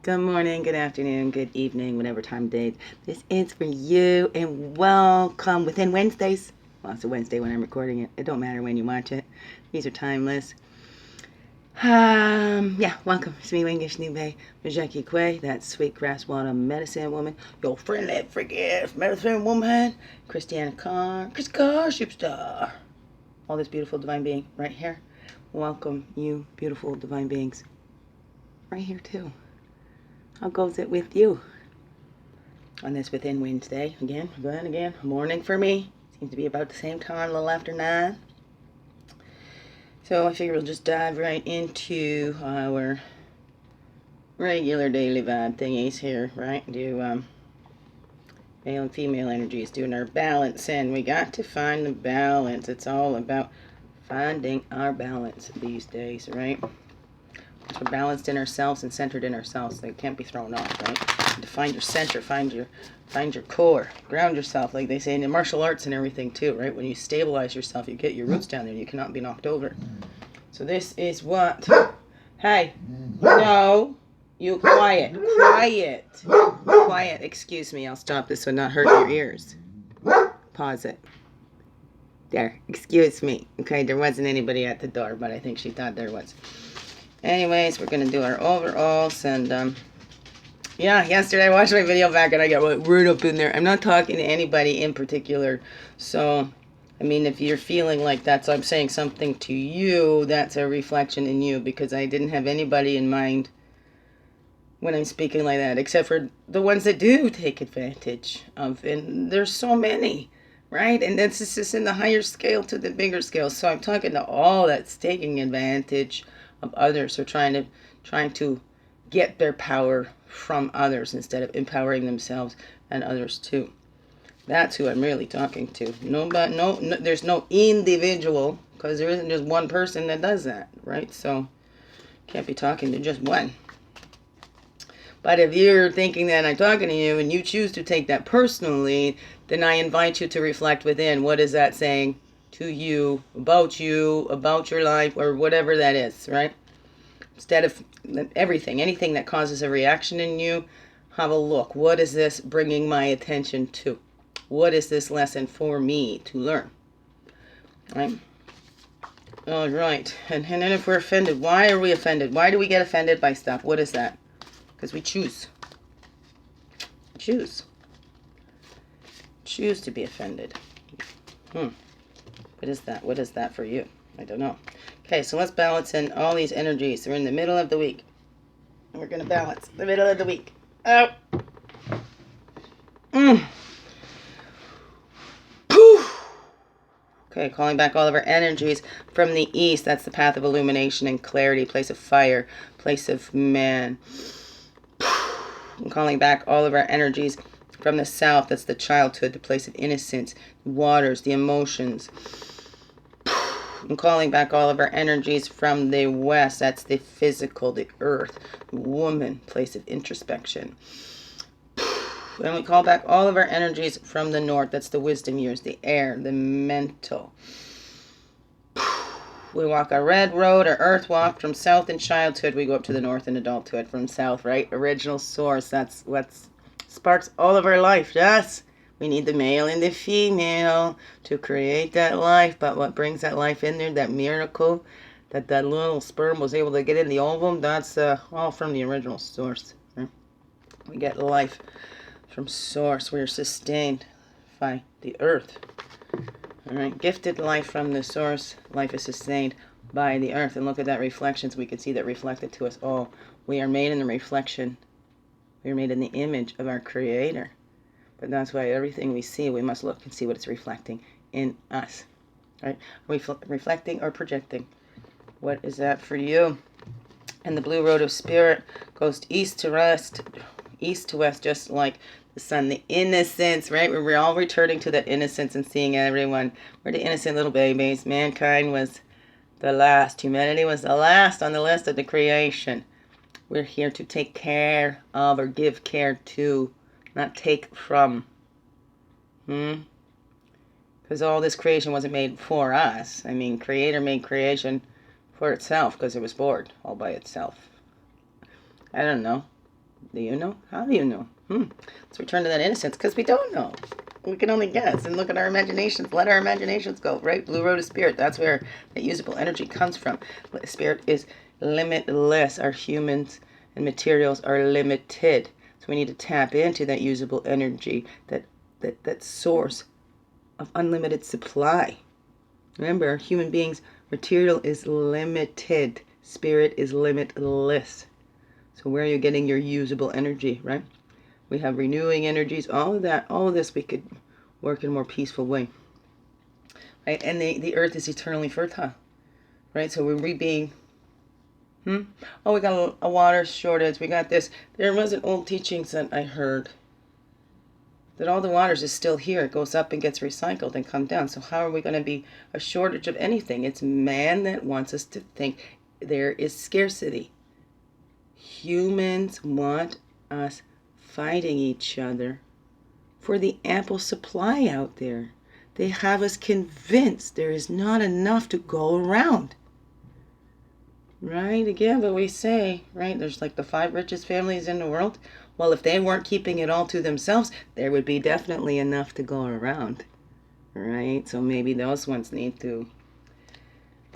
Good morning, good afternoon, good evening, whatever time of day this is for you, and welcome within Wednesdays. Well, it's a Wednesday when I'm recording it. It don't matter when you watch it. These are timeless. Welcome. It's me, Wingish Nube, Majeki Kwe, that sweet grass water medicine woman, your friendly freaky medicine woman, Christiana Carr, Chris Carr, superstar. All this beautiful divine being right here. Welcome, you beautiful divine beings. Right here, too. How goes it with you? On this Within Wednesday, again, morning for me. Seems to be about the same time, a little after 9. So I figure we'll just dive right into our regular daily vibe thingies here, right? Do male and female energies, doing our balance, and we got to find the balance. It's all about finding our balance these days, right? We're balanced in ourselves and centered in ourselves. They can't be thrown off, right? To find your center, find your core, ground yourself, like they say in the martial arts and everything too, right? When you stabilize yourself, you get your roots down there. You cannot be knocked over. So this is what. Hey, no, you quiet. Excuse me. I'll stop this so not hurt your ears. Pause it. There. Excuse me. Okay, there wasn't anybody at the door, but I think she thought there was. Anyways, we're going to do our overalls, and yesterday I watched my video back and I got right up in there. I'm not talking to anybody in particular, so, I mean, if you're feeling like that's, I'm saying something to you, that's a reflection in you, because I didn't have anybody in mind when I'm speaking like that, except for the ones that do take advantage of, and there's so many, right? And that's just in the higher scale to the bigger scale, so I'm talking to all that's taking advantage of others, or trying to get their power from others instead of empowering themselves and others too. That's who I'm really talking to. No, there's no individual, because there isn't just one person that does that, right? So can't be talking to just one. But if you're thinking that I'm talking to you and you choose to take that personally, then I invite you to reflect within. What is that saying to you, about your life, or whatever that is, right? Instead of anything that causes a reaction in you, have a look. What is this bringing my attention to? What is this lesson for me to learn? Right? All right. And then if we're offended, why are we offended? Why do we get offended by stuff? What is that? Because we choose. Choose to be offended. What is that? What is that for you? I don't know. Okay, so let's balance in all these energies. We're in the middle of the week. We're going to balance the middle of the week. Oh. Okay, calling back all of our energies from the east. That's the path of illumination and clarity, place of fire, place of man. I'm calling back all of our energies from the south. That's the childhood, the place of innocence, the waters, the emotions. I'm calling back all of our energies from the west. That's the physical, the earth, the woman, place of introspection. And we call back all of our energies from the north. That's the wisdom years, the air, the mental. We walk a red road, or earth walk, from south in childhood. We go up to the north in adulthood. From south, right? Original source. That's what sparks all of our life. Yes. We need the male and the female to create that life. But what brings that life in there, that miracle, that little sperm was able to get in the ovum, that's all from the original source. Right? We get life from source. We are sustained by the earth. All right, gifted life from the source. Life is sustained by the earth. And look at that reflections. We can see that reflected to us all. We are made in the reflection. We are made in the image of our Creator. But that's why everything we see, we must look and see what it's reflecting in us. Right? Are we reflecting or projecting? What is that for you? And the blue road of spirit goes east to west, just like the sun, the innocence, right? We're all returning to that innocence and seeing everyone. We're the innocent little babies. Mankind was the last. Humanity was the last on the list of the creation. We're here to take care of, or give care to, not take from. Because all this creation wasn't made for us. I mean, Creator made creation for itself because it was bored all by itself. I don't know. Do you know? How do you know? Let's return to that innocence, because we don't know. We can only guess and look at our imaginations. Let our imaginations go, right? Blue road of spirit. That's where that usable energy comes from. Spirit is limitless. Our humans and materials are limited. So we need to tap into that usable energy, that source of unlimited supply. Remember, human beings, material is limited. Spirit is limitless. So where are you getting your usable energy, right? We have renewing energies, all of that, all of this we could work in a more peaceful way. Right? And the earth is eternally fertile. Right? So we're being oh, we got a water shortage, we got this. There was an old teachings that I heard that all the waters is still here. It goes up and gets recycled and come down. So how are we going to be a shortage of anything? It's man that wants us to think there is scarcity. Humans want us fighting each other for the ample supply out there. They have us convinced there is not enough to go around. Right? Again, but we say, right, there's like the 5 richest families in the world. Well, if they weren't keeping it all to themselves, there would be definitely enough to go around. Right? So maybe those ones need to,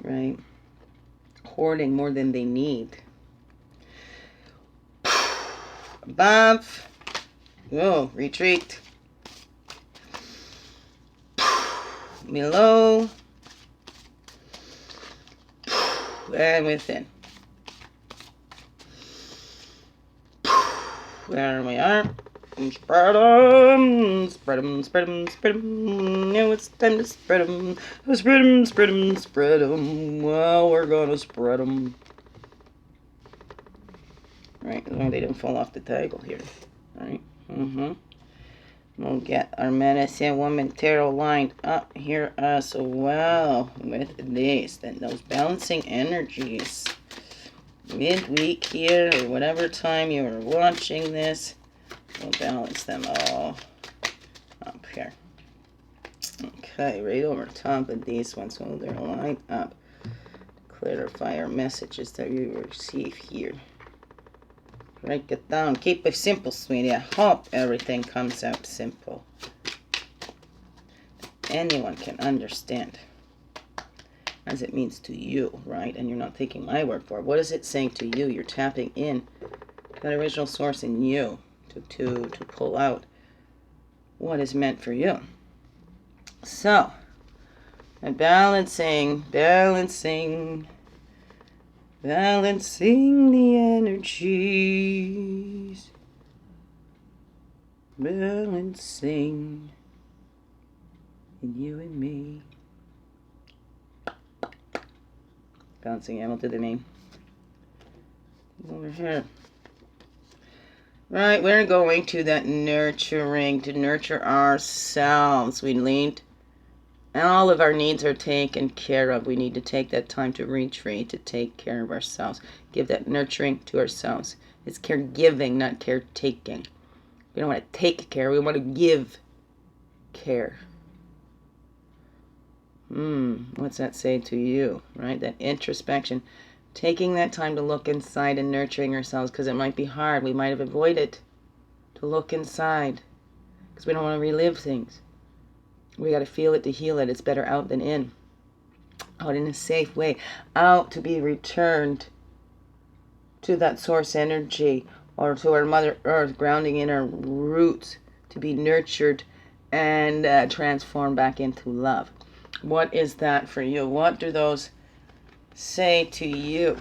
right, hoarding more than they need. Above. Whoa, retreat. Below. And within. There we are. Spread them, spread them, spread them, spread them. Now it's time to spread them. Spread them, spread them, spread them. Well, we're gonna spread them. Right, as long as they didn't fall off the table here. Right, We'll get our medicine woman tarot lined up here as well with this. Then those balancing energies. Midweek here, or whatever time you are watching this, we'll balance them all up here. Okay, right over top of these ones, so they're lined up. Clarify our messages that we receive here. Break it down. Keep it simple, sweetie. I hope everything comes out simple. Anyone can understand. As it means to you, right? And you're not taking my word for it. What is it saying to you? You're tapping in that original source in you to pull out what is meant for you. So, and balancing the energies. Balancing in you and me. Bouncing ammo to the name. Over here. Right, we're going to that nurturing, to nurture ourselves. We need, and all of our needs are taken care of. We need to take that time to retreat, to take care of ourselves. Give that nurturing to ourselves. It's caregiving, not caretaking. We don't want to take care, we want to give care. What's that say to you, right? That introspection. Taking that time to look inside and nurturing ourselves, because it might be hard. We might have avoided to look inside because we don't want to relive things. We got to feel it to heal it. It's better out than in. Out in a safe way. Out to be returned to that source energy or to our Mother Earth, grounding in our roots, to be nurtured and transformed back into love. What is that for you? What do those say to you?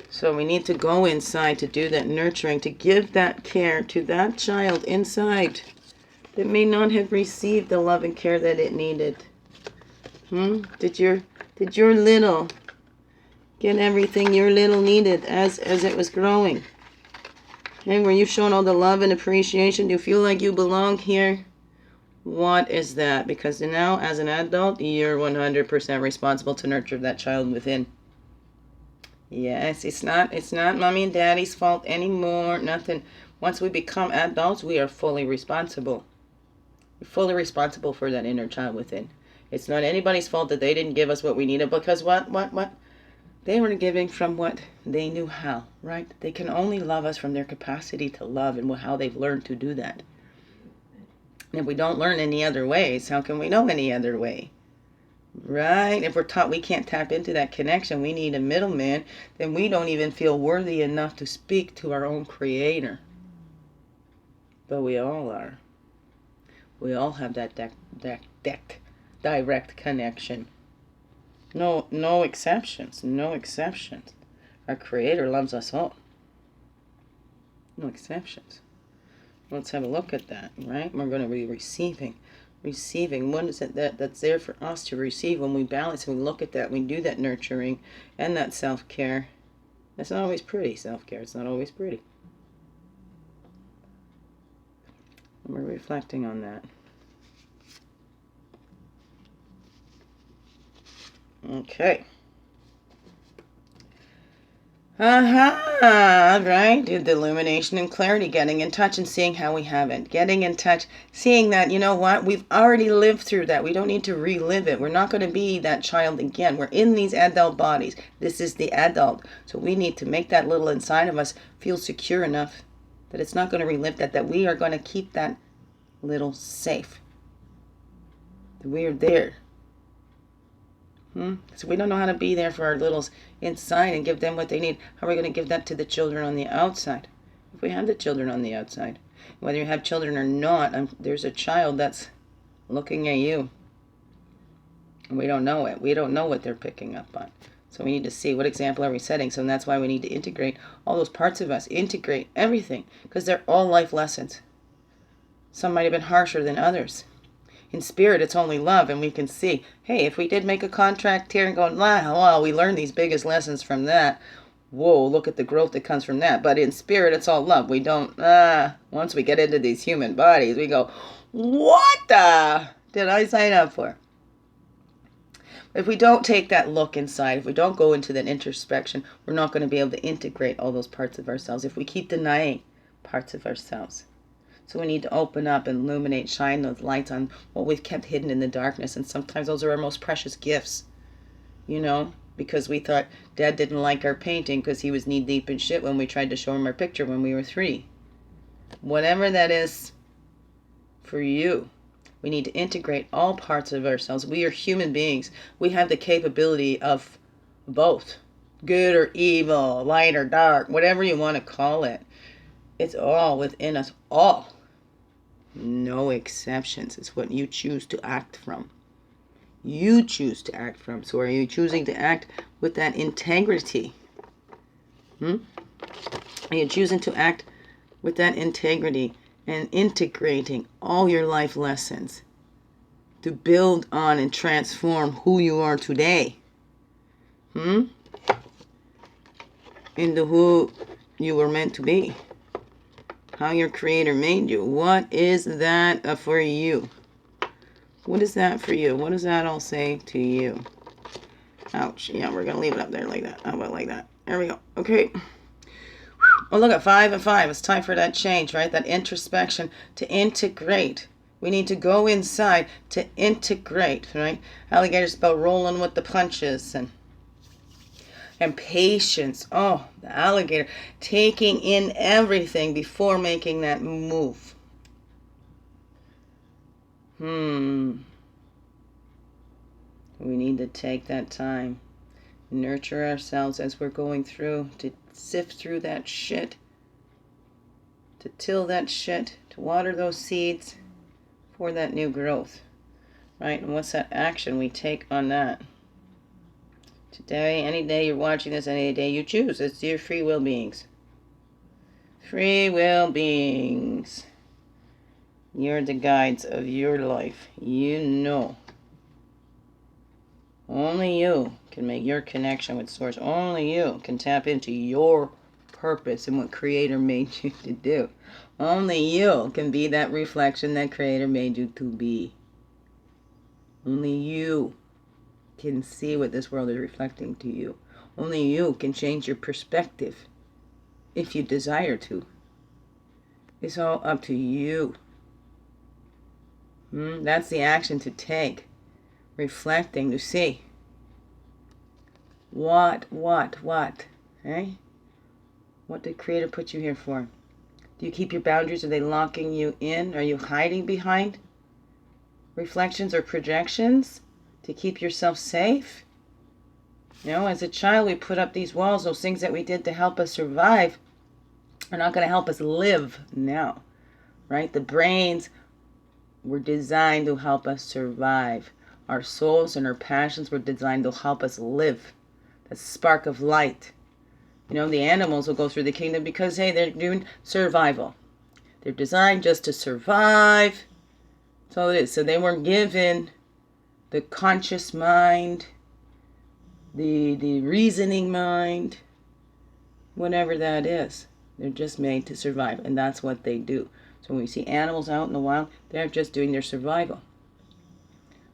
So we need to go inside to do that nurturing, to give that care to that child inside that may not have received the love and care that it needed. Did your little get everything your little needed as it was growing? And were you shown all the love and appreciation? Do you feel like you belong here? What is that? Because now, as an adult, you're 100% responsible to nurture that child within. Yes, it's not mommy and daddy's fault anymore. Nothing. Once we become adults, we are fully responsible. We're fully responsible for that inner child within. It's not anybody's fault that they didn't give us what we needed. Because what? They were giving from what they knew how, right? They can only love us from their capacity to love and how they've learned to do that. And if we don't learn any other ways, how can we know any other way? Right? If we're taught we can't tap into that connection, we need a middleman, then we don't even feel worthy enough to speak to our own creator. But we all are. We all have that direct connection. No exceptions. No exceptions. Our creator loves us all. No exceptions. Let's have a look at that, right? We're going to be receiving. What is it that's there for us to receive when we balance and we look at that, we do that nurturing and that self-care? It's not always pretty, self-care. It's not always pretty. And we're reflecting on that. Okay. Right? The illumination and clarity, getting in touch and seeing how we haven't. Getting in touch, seeing that, you know what, we've already lived through that. We don't need to relive it. We're not going to be that child again. We're in these adult bodies. This is the adult. So we need to make that little inside of us feel secure enough that it's not going to relive that we are going to keep that little safe. That we are there. So we don't know how to be there for our littles inside and give them what they need. How are we going to give that to the children on the outside? If we have the children on the outside, whether you have children or not, there's a child that's looking at you. And we don't know it. We don't know what they're picking up on. So we need to see what example are we setting. So that's why we need to integrate all those parts of us. Integrate everything. Because they're all life lessons. Some might have been harsher than others. In spirit, it's only love, and we can see, hey, if we did make a contract here and go, well, we learned these biggest lessons from that. Whoa, look at the growth that comes from that. But in spirit, it's all love. We don't, once we get into these human bodies, we go, what the did I sign up for? If we don't take that look inside, if we don't go into that introspection, we're not going to be able to integrate all those parts of ourselves. If we keep denying parts of ourselves. So we need to open up and illuminate, shine those lights on what we've kept hidden in the darkness. And sometimes those are our most precious gifts, you know, because we thought Dad didn't like our painting because he was knee-deep in shit when we tried to show him our picture when we were 3. Whatever that is for you, we need to integrate all parts of ourselves. We are human beings. We have the capability of both, good or evil, light or dark, whatever you want to call it. It's all within us, all. No exceptions. It's what you choose to act from. You choose to act from. So are you choosing to act with that integrity? Are you choosing to act with that integrity and integrating all your life lessons to build on and transform who you are today? Into who you were meant to be. How your creator made you. What is that for you? What is that for you? What does that all say to you? Ouch. Yeah, we're going to leave it up there like that. How about like that? There we go. Okay. Oh, look at 5 and 5. It's time for that change, right? That introspection to integrate. We need to go inside to integrate, right? Alligator's about rolling with the punches and patience. Oh, the alligator taking in everything before making that move. We need to take that time, nurture ourselves as we're going through, to sift through that shit, to till that shit, to water those seeds for that new growth, right? And what's that action we take on that? Today, any day you're watching this, any day you choose. It's your free will beings. Free will beings. You're the guides of your life. You know. Only you can make your connection with Source. Only you can tap into your purpose and what Creator made you to do. Only you can be that reflection that Creator made you to be. Only you can see what this world is reflecting to you. Only you can change your perspective if you desire to. It's all up to you. That's the action to take. Reflecting to see. What? Eh? What did Creator put you here for? Do you keep your boundaries? Are they locking you in? Are you hiding behind reflections or projections to keep yourself safe? You know, as a child, we put up these walls. Those things that we did to help us survive are not going to help us live now, right? The brains were designed to help us survive. Our souls and our passions were designed to help us live. That spark of light. You know, the animals will go through the kingdom because, hey, they're doing survival. They're designed just to survive. That's all it is. So they weren't given the conscious mind, the reasoning mind, whatever that is. They're just made to survive, and that's what they do. So when we see animals out in the wild, they're just doing their survival.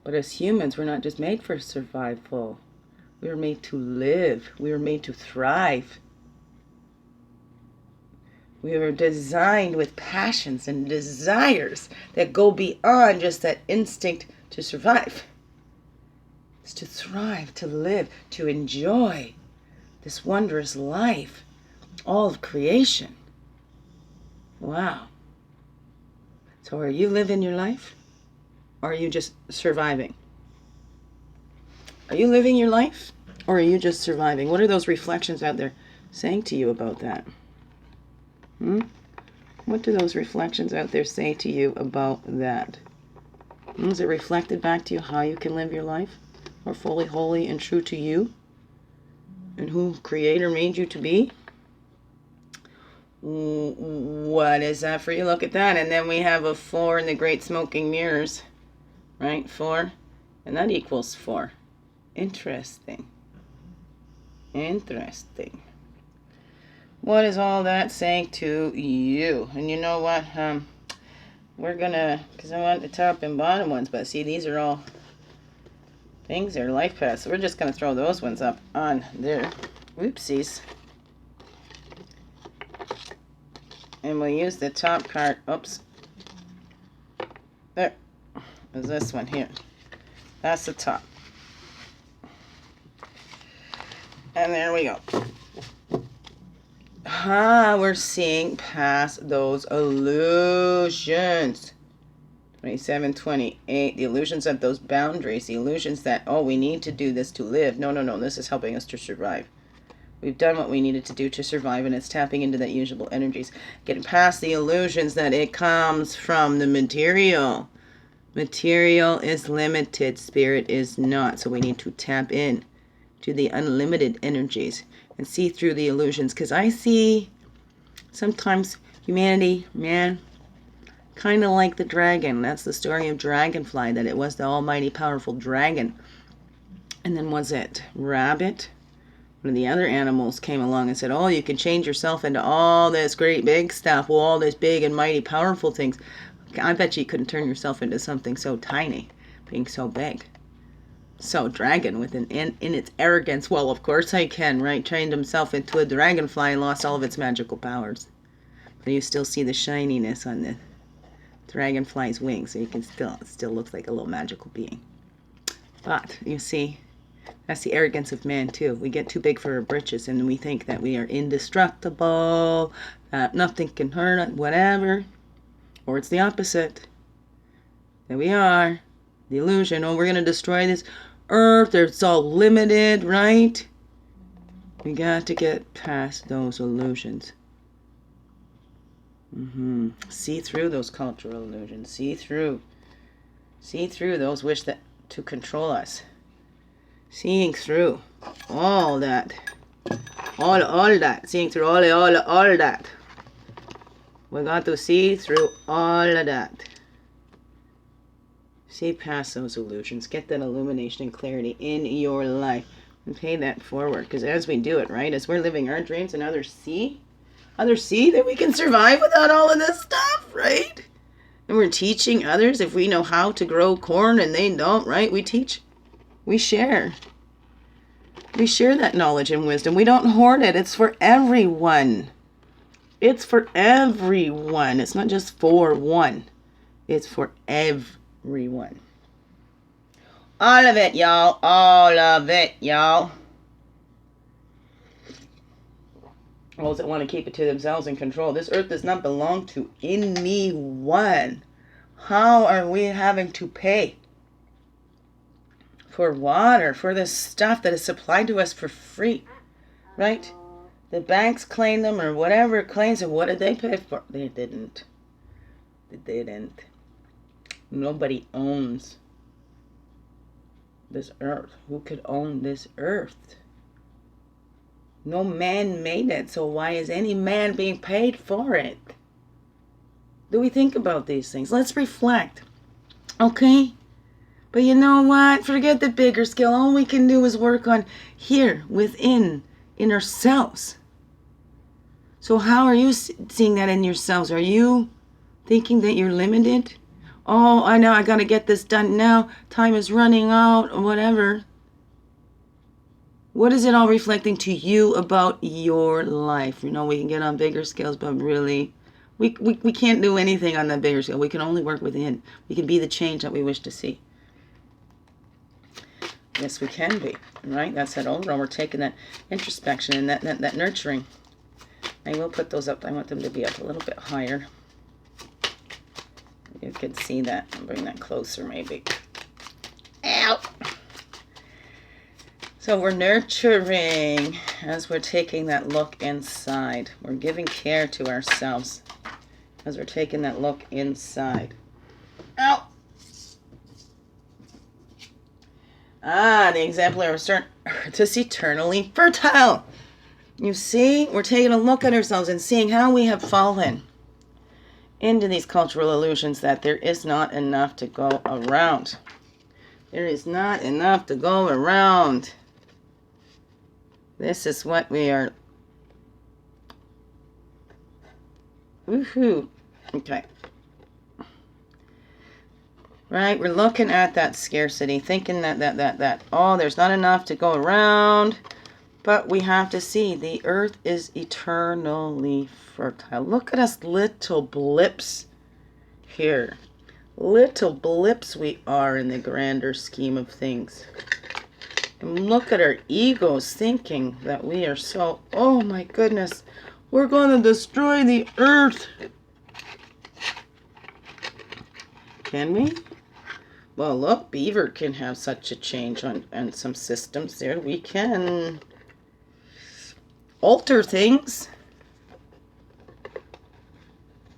But as humans, we're not just made for survival. We were made to live. We were made to thrive. We were designed with passions and desires that go beyond just that instinct to survive. It's to thrive, to live, to enjoy this wondrous life, all of creation. Wow. So are you living your life? Or are you just surviving? Are you living your life? Or are you just surviving? What are those reflections out there saying to you about that? What do those reflections out there say to you about that? Is it reflected back to you how you can live your life more fully, holy, and true to you? And who Creator made you to be? What is that for you? Look at that. And then we have a 4 in the great smoking mirrors. Right? 4. And that equals 4. Interesting. What is all that saying to you? And you know what? We're gonna, because I want the top and bottom ones, but see, these are all things that are life paths. So we're just gonna throw those ones up on there. Oopsies. And we'll use the top card. Oops. There. There's this one here. That's the top. And there we go. We're seeing past those illusions. 27, 28. The illusions of those boundaries. The illusions that, oh, we need to do this to live. No. This is helping us to survive. We've done what we needed to do to survive, and it's tapping into that usable energies. Getting past the illusions that it comes from the material. Material is limited. Spirit is not. So we need to tap in to the unlimited energies and see through the illusions. Because I see sometimes humanity, man, kind of like the dragon. That's the story of Dragonfly, that it was the almighty powerful dragon. And then was it rabbit? One of the other animals came along and said, oh, you can change yourself into all this great big stuff, well, all this big and mighty powerful things. I bet you couldn't turn yourself into something so tiny, being so big. So dragon with in its arrogance, well, of course I can, right? Trained himself into a dragonfly and lost all of its magical powers. But you still see the shininess on the dragonfly's wings, so you can it still looks like a little magical being. But you see, that's the arrogance of man too. We get too big for our britches and we think that we are indestructible, that nothing can hurt us, whatever. Or it's the opposite. That we are the illusion. Oh, we're going to destroy this earth. It's all limited, right? We got to get past those illusions. See through those cultural illusions. See through those wish that to control us. Seeing through all that. All that. Seeing through all that. We got to see through all of that. See past those illusions. Get that illumination and clarity in your life. And pay that forward. Because as we do it, right? As we're living our dreams and others see that we can survive without all of this stuff, right? And we're teaching others if we know how to grow corn and they don't, right? We teach. We share. We share that knowledge and wisdom. We don't hoard it. It's for everyone. It's for everyone. It's not just for one. It's for everyone. All of it, y'all. All of it, y'all. Those that want to keep it to themselves and control. This earth does not belong to anyone. How are we having to pay for water, for this stuff that is supplied to us for free? Right? The banks claim them or whatever claims them. What did they pay for? They didn't. They didn't. Nobody owns this earth. Who could own this earth? No man made it, so why is any man being paid for it? Do we think about these things? Let's reflect. Okay? But you know what? Forget the bigger scale. All we can do is work on here, within, in ourselves. So how are you seeing that in yourselves? Are you thinking that you're limited? Oh, I know, I got to get this done now. Time is running out, or whatever. What is it all reflecting to you about your life? You know, we can get on bigger scales, but really, we can't do anything on that bigger scale. We can only work within. We can be the change that we wish to see. Yes, we can be, right? That's that overall. We're taking that introspection and that nurturing. I will put those up. I want them to be up a little bit higher. You can see that. I'll bring that closer, maybe. Ow! So we're nurturing as we're taking that look inside. We're giving care to ourselves as we're taking that look inside. Ow! The exemplary earth is eternally fertile. You see, we're taking a look at ourselves and seeing how we have fallen into these cultural illusions that there is not enough to go around. There is not enough to go around. This is what we are. Woohoo. Okay. Right, we're looking at that scarcity, thinking that, oh, there's not enough to go around. But we have to see the earth is eternally fertile. Look at us little blips here. Little blips we are in the grander scheme of things. And look at our egos thinking that we are so, oh my goodness, we're going to destroy the earth. Can we? Well, look, beaver can have such a change on some systems there. We can alter things.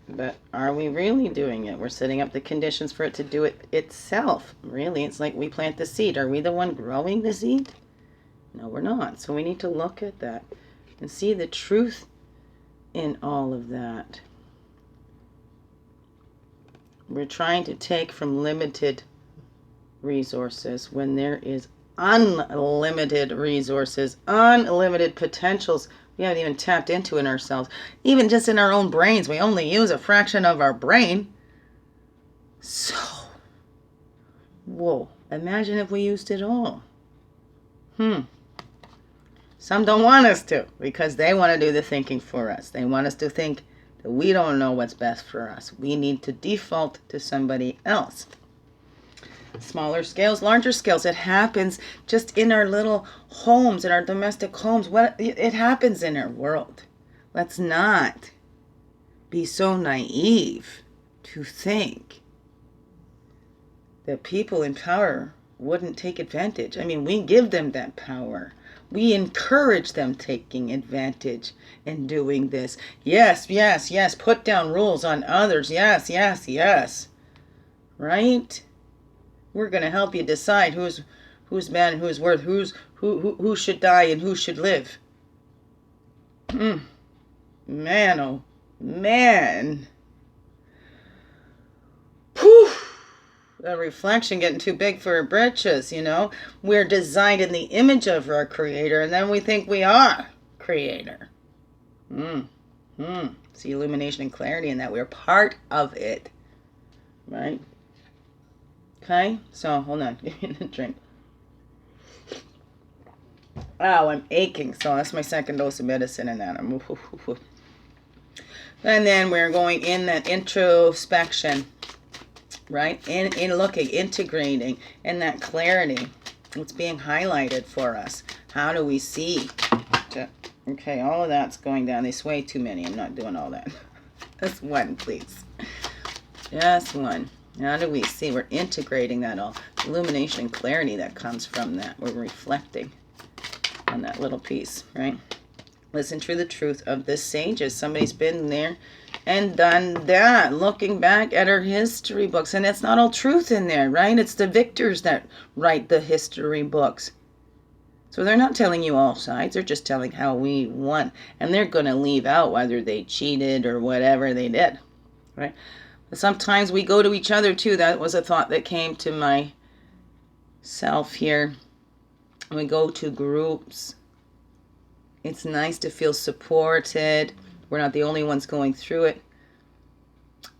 But are we really doing it? We're setting up the conditions for it to do it itself. Really, it's like we plant the seed. Are we the one growing the seed? No, we're not. So we need to look at that and see the truth in all of that. We're trying to take from limited resources when there is unlimited resources, unlimited potentials we haven't even tapped into in ourselves. Even just in our own brains, we only use a fraction of our brain. So, whoa, imagine if we used it all. Some don't want us to because they want to do the thinking for us. They want us to think that we don't know what's best for us. We need to default to somebody else. Smaller scales, larger scales. It happens just in our little homes, in our domestic homes. It happens in our world. Let's not be so naive to think that people in power wouldn't take advantage. I mean, we give them that power. We encourage them taking advantage and doing this. Yes, yes, yes. Put down rules on others. Yes, yes, yes. Right? We're going to help you decide who's bad and who's worth, who should die and who should live. Man, oh man. Whew. A reflection getting too big for our britches, you know. We're designed in the image of our Creator, and then we think we are Creator. See illumination and clarity in that. We're part of it. Right? Okay, so hold on, give me a drink. Oh, I'm aching, so that's my second dose of medicine and that. And then we're going in that introspection, right? In looking, integrating, and that clarity. What's being highlighted for us? How do we see? Okay, all of that's going down. They sway too many. I'm not doing all that. Just one, please. Just one. How do we see? We're integrating that all. Illumination and clarity that comes from that. We're reflecting on that little piece, right? Listen to the truth of the sages. Somebody's been there and done that, looking back at our history books. And it's not all truth in there, right? It's the victors that write the history books. So they're not telling you all sides. They're just telling how we won. And they're going to leave out whether they cheated or whatever they did, right? But sometimes we go to each other too. That was a thought that came to myself here. We go to groups. It's nice to feel supported. We're not the only ones going through it.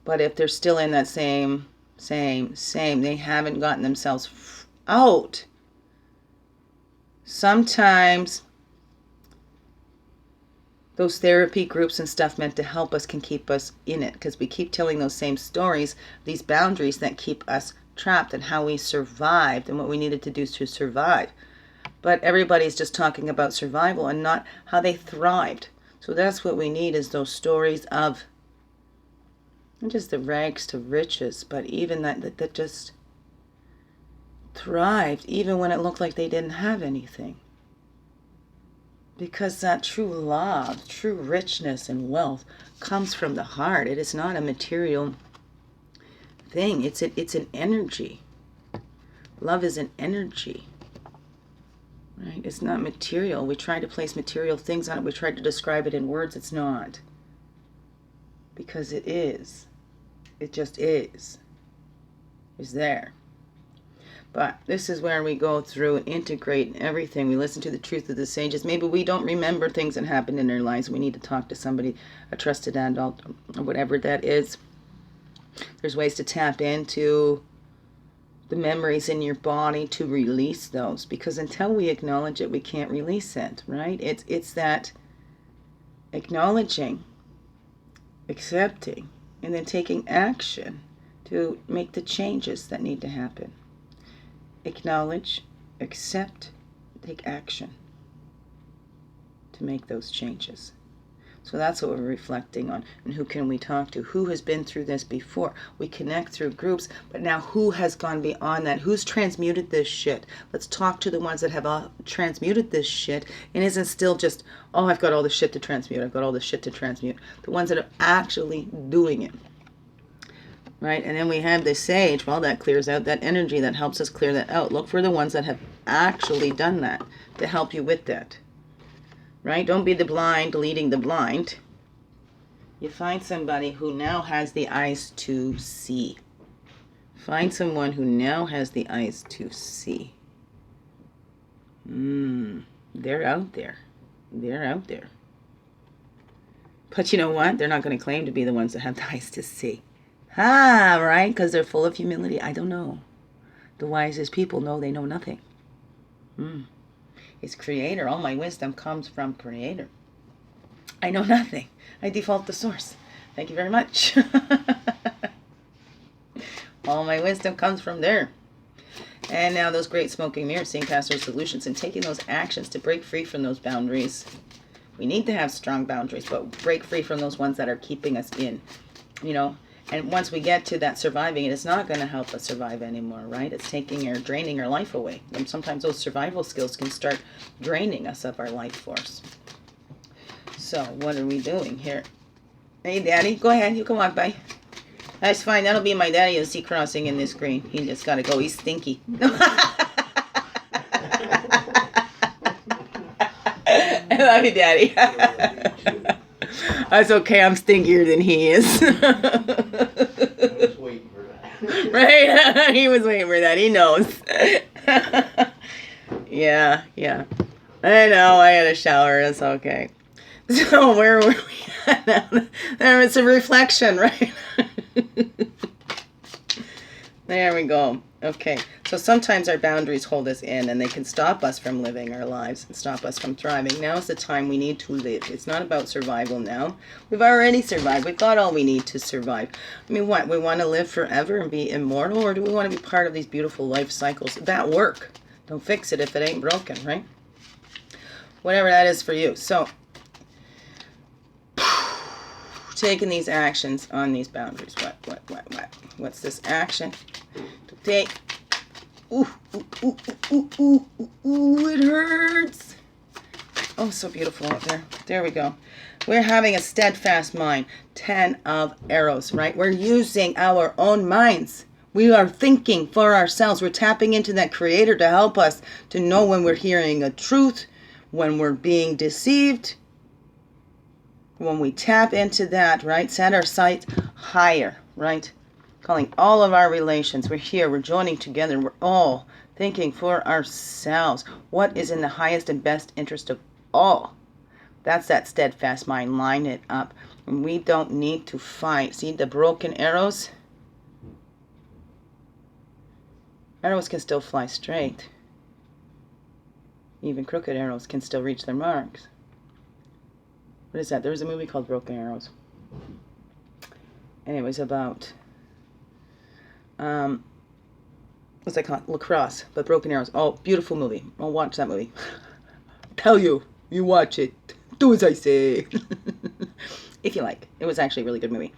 But if they're still in that same, they haven't gotten themselves out. Sometimes those therapy groups and stuff meant to help us can keep us in it, because we keep telling those same stories, these boundaries that keep us trapped, and how we survived and what we needed to do to survive. But everybody's just talking about survival and not how they thrived. So that's what we need, is those stories of not just the rags to riches, but even that just thrived even when it looked like they didn't have anything. Because that true love, true richness and wealth comes from the heart. It is not a material thing. It's an energy. Love is an energy. Right? It's not material. We try to place material things on it. We try to describe it in words. It's not. Because it is. It just is. It's there. But this is where we go through and integrate everything. We listen to the truth of the sages. Maybe we don't remember things that happened in our lives. We need to talk to somebody, a trusted adult, or whatever that is. There's ways to tap into the memories in your body to release those. Because until we acknowledge it, we can't release it, right? It's that acknowledging, accepting, and then taking action to make the changes that need to happen. Acknowledge, accept, take action to make those changes. So that's what we're reflecting on. And who can we talk to? Who has been through this before? We connect through groups, but now who has gone beyond that? Who's transmuted this shit? Let's talk to the ones that have transmuted this shit and isn't still just, oh, I've got all this shit to transmute. I've got all this shit to transmute. The ones that are actually doing it. Right? And then we have the sage. Well, that clears out that energy. That helps us clear that out. Look for the ones that have actually done that to help you with that. Right? Don't be the blind leading the blind. You find somebody who now has the eyes to see. Find someone who now has the eyes to see. They're out there. They're out there. But you know what? They're not going to claim to be the ones that have the eyes to see. Right? Because they're full of humility. I don't know. The wisest people know they know nothing. It's Creator. All my wisdom comes from Creator. I know nothing. I default to Source. Thank you very much. All my wisdom comes from there. And now those great smoking mirrors, seeing past those solutions and taking those actions to break free from those boundaries. We need to have strong boundaries, but break free from those ones that are keeping us in, you know. And once we get to that surviving, it is not going to help us survive anymore, right? It's draining our life away. And sometimes those survival skills can start draining us of our life force. So what are we doing here? Hey, Daddy, go ahead. You can walk by. That's fine. That'll be my daddy you'll see crossing in this screen. He just got to go. He's stinky. I love you, Daddy. That's okay. I'm stinkier than he is. I was waiting for that. Right? He was waiting for that. He knows. Yeah. I know. I had a shower. It's okay. So where were we at? There was a reflection, right? There we go. Okay. So sometimes our boundaries hold us in and they can stop us from living our lives and stop us from thriving. Now is the time we need to live. It's not about survival now. We've already survived. We've got all we need to survive. I mean, what? We want to live forever and be immortal, or do we want to be part of these beautiful life cycles that work? Don't fix it if it ain't broken, right? Whatever that is for you. So taking these actions on these boundaries. What's this action to take? Ooh, ooh, ooh, ooh, ooh, ooh, ooh, it hurts. Oh, so beautiful out there. There we go. We're having a steadfast mind. 10 of arrows, right? We're using our own minds. We are thinking for ourselves. We're tapping into that creator to help us to know when we're hearing a truth, when we're being deceived. When we tap into that, right? Set our sights higher, right? Calling all of our relations. We're here. We're joining together. We're all thinking for ourselves. What is in the highest and best interest of all? That's that steadfast mind. Line it up. And we don't need to fight. See the broken arrows? Arrows can still fly straight. Even crooked arrows can still reach their marks. What is that? There was a movie called Broken Arrows. And it was about, what's that called? Lacrosse, but Broken Arrows. Oh, beautiful movie. I'll watch that movie. Tell you, you watch it. Do as I say. If you like. It was actually a really good movie.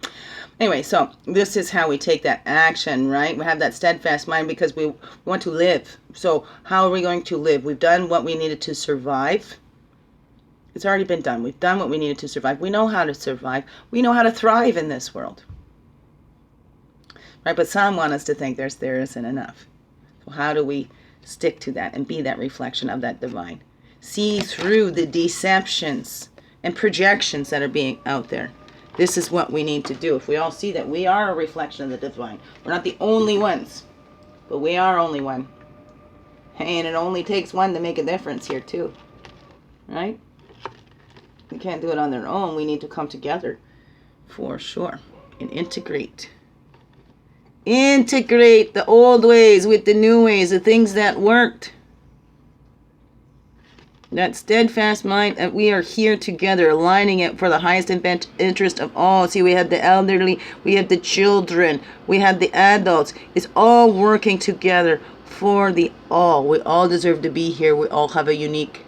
Anyway, so this is how we take that action, right? We have that steadfast mind because we want to live. So how are we going to live? We've done what we needed to survive. It's already been done. We've done what we needed to survive. We know how to survive. We know how to thrive in this world. Right? But some want us to think there isn't enough. So how do we stick to that and be that reflection of that divine? See through the deceptions and projections that are being out there. This is what we need to do. If we all see that we are a reflection of the divine. We're not the only ones, but we are only one. And it only takes one to make a difference here too. Right? We can't do it on their own. We need to come together for sure and integrate. Integrate the old ways with the new ways, the things that worked. That steadfast mind, that we are here together, aligning it for the highest interest of all. See, we have the elderly, we have the children, we have the adults. It's all working together for the all. We all deserve to be here. We all have a unique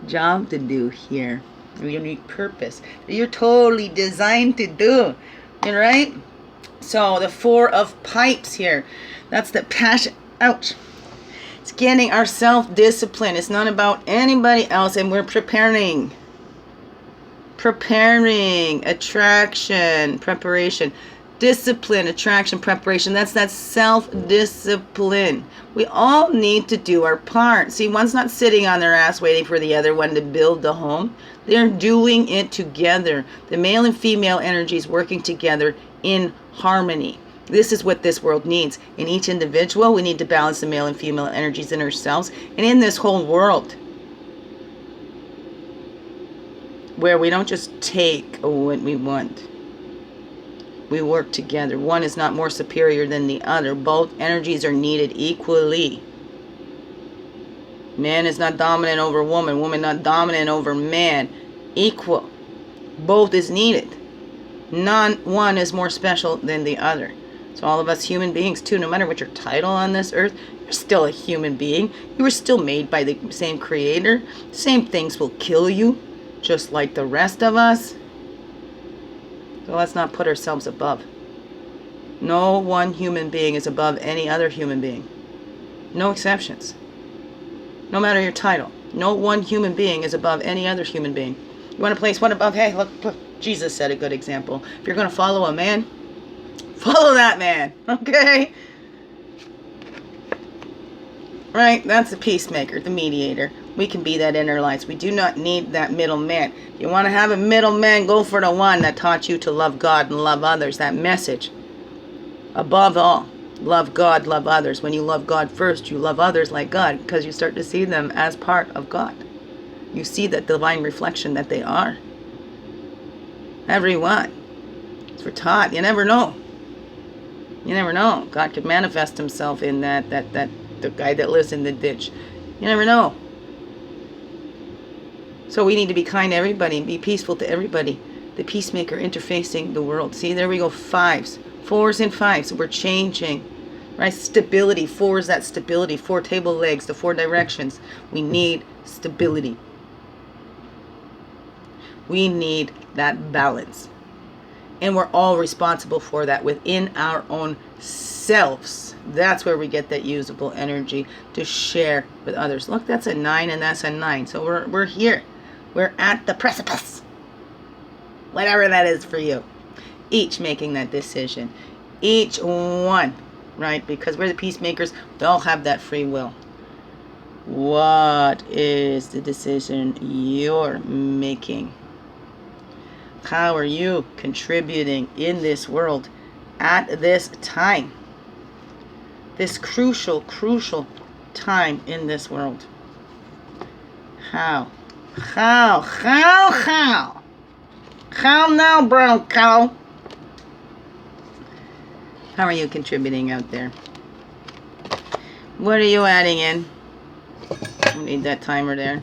job to do here. A unique purpose that you're totally designed to do. Right? So the 4 of pipes here. That's the passion. Ouch. It's getting our self-discipline. It's not about anybody else, and we're preparing, attraction, preparation, discipline, attraction, preparation. That's that self-discipline. We all need to do our part. See, one's not sitting on their ass waiting for the other one to build the home. They're doing it together. The male and female energies working together in harmony. This is what this world needs. In each individual, we need to balance the male and female energies in ourselves and in this whole world. Where we don't just take what we want. We work together. One is not more superior than the other. Both energies are needed equally. Man is not dominant over woman. Woman not dominant over man. Equal. Both is needed. One is more special than the other. So all of us human beings too, no matter what your title on this earth, you're still a human being. You were still made by the same creator. Same things will kill you, just like the rest of us. So let's not put ourselves above. No one human being is above any other human being. No exceptions. No matter your title. No one human being is above any other human being. You want to place one above? Hey, look, Jesus set a good example. If you're going to follow a man, follow that man, okay? Right? That's the peacemaker, the mediator. We can be that inner light. We do not need that middleman. You want to have a middleman, go for the one that taught you to love God and love others. That message. Above all, love God, love others. When you love God first, you love others like God because you start to see them as part of God. You see that divine reflection that they are. Everyone. We're taught. You never know. You never know. God could manifest himself in that the guy that lives in the ditch. You never know. So we need to be kind to everybody and be peaceful to everybody. The peacemaker interfacing the world. See, there we go. 5s. 4s and 5s. We're changing. Right? Stability. 4 is that stability. 4 table legs. The 4 directions. We need stability. We need that balance. And we're all responsible for that within our own selves. That's where we get that usable energy to share with others. Look, that's a 9 and that's a 9. So we're here. We're at the precipice. Whatever that is for you. Each making that decision. Each one, right? Because we're the peacemakers. We all have that free will. What is the decision you're making? How are you contributing in this world at this time? This crucial time in this world. How? How now, brown cow? How are you contributing out there? What are you adding in? We need that timer there.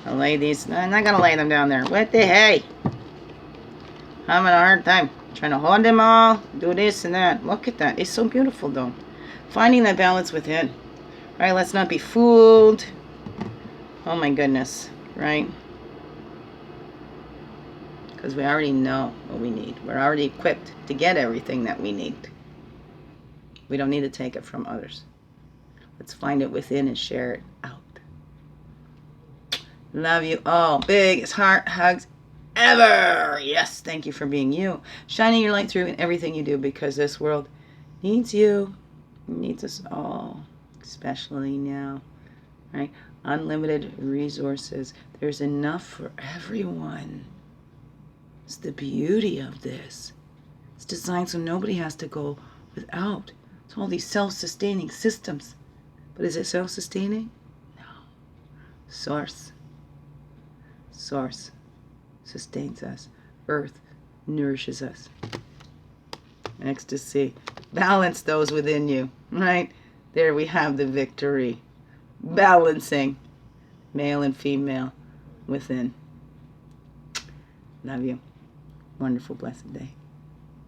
I'll lay these. I'm not gonna lay them down there. What the hey? I'm having a hard time trying to hold them all. Do this and that. Look at that. It's so beautiful though. Finding that balance within. Right? Let's not be fooled. Oh my goodness. Right? Because we already know what we need. We're already equipped to get everything that we need. We don't need to take it from others. Let's find it within and share it out. Love you all. Biggest heart hugs ever. Yes, thank you for being you. Shining your light through in everything you do, because this world needs you. It needs us all, especially now. Right? Unlimited resources. There's enough for everyone. It's the beauty of this. It's designed so nobody has to go without. It's all these self-sustaining systems. But is it self-sustaining? No. Source sustains us. Earth nourishes us. Ecstasy. Balance those within you. Right? There we have the victory. Balancing male and female within. Love you. Wonderful, blessed day.